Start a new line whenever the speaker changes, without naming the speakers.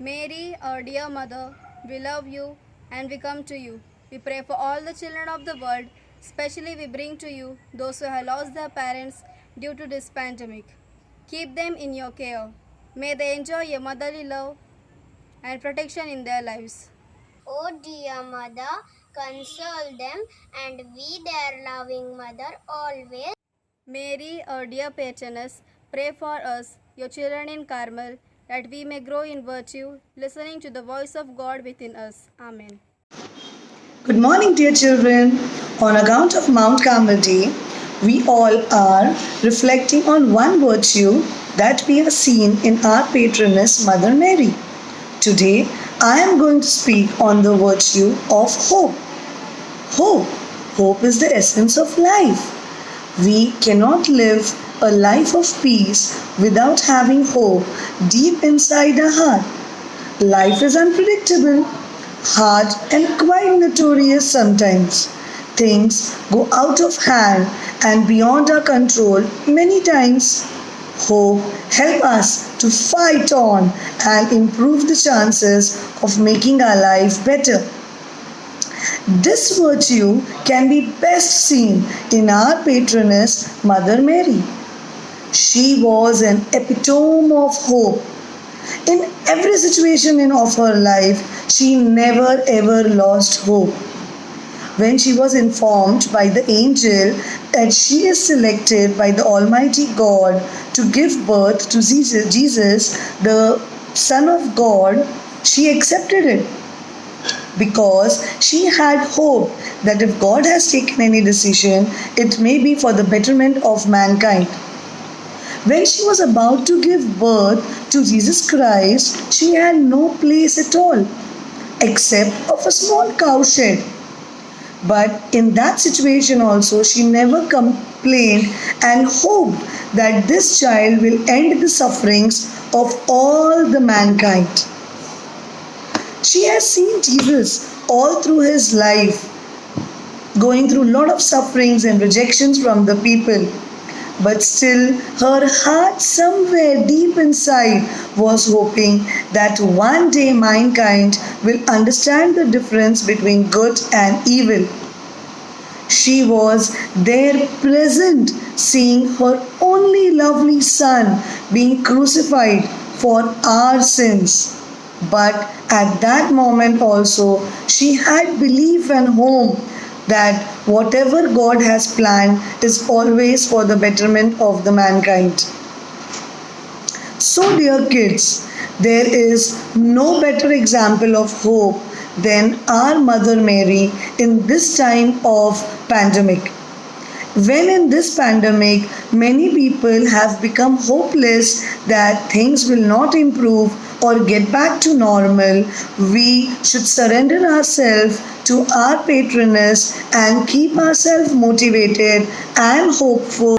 Mary, our dear mother, we love you and we come to you. We pray for all the children of the world, especially we bring to you those who have lost their parents due to this pandemic. Keep them in your care. May they enjoy your motherly love and protection in their lives.
O dear mother, console them and be their loving mother always.
Mary, our dear patroness, pray for us, your children in Carmel, that we may grow in virtue, listening to the voice of God within us. Amen.
Good morning, dear children. On account of Mount Carmel Day, we all are reflecting on one virtue that we have seen in our patroness, Mother Mary. Today, I am going to speak on the virtue of hope. Hope. Hope is the essence of life. We cannot live a life of peace without having hope deep inside our heart. Life is unpredictable, hard, and quite notorious sometimes. Things go out of hand and beyond our control many times. Hope helps us to fight on and improve the chances of making our life better. This virtue can be best seen in our patroness, Mother Mary. She was an epitome of hope. In every situation of her life, she never ever lost hope. When she was informed by the angel that she is selected by the Almighty God to give birth to Jesus, the Son of God, she accepted it because she had hope that if God has taken any decision, it may be for the betterment of mankind. When she was about to give birth to Jesus Christ, she had no place at all except of a small cowshed. But in that situation also, she never complained and hoped that this child will end the sufferings of all the mankind. She has seen Jesus all through his life, going through a lot of sufferings and rejections from the people. But still, her heart somewhere deep inside was hoping that one day mankind will understand the difference between good and evil. She was there present, seeing her only lovely son being crucified for our sins. But at that moment also, she had belief and hope that whatever God has planned is always for the betterment of the mankind. So, dear kids, there is no better example of hope than our Mother Mary in this time of pandemic. When in this pandemic, many people have become hopeless that things will not improve or get back to normal, we should surrender ourselves to our patroness and keep ourselves motivated and hopeful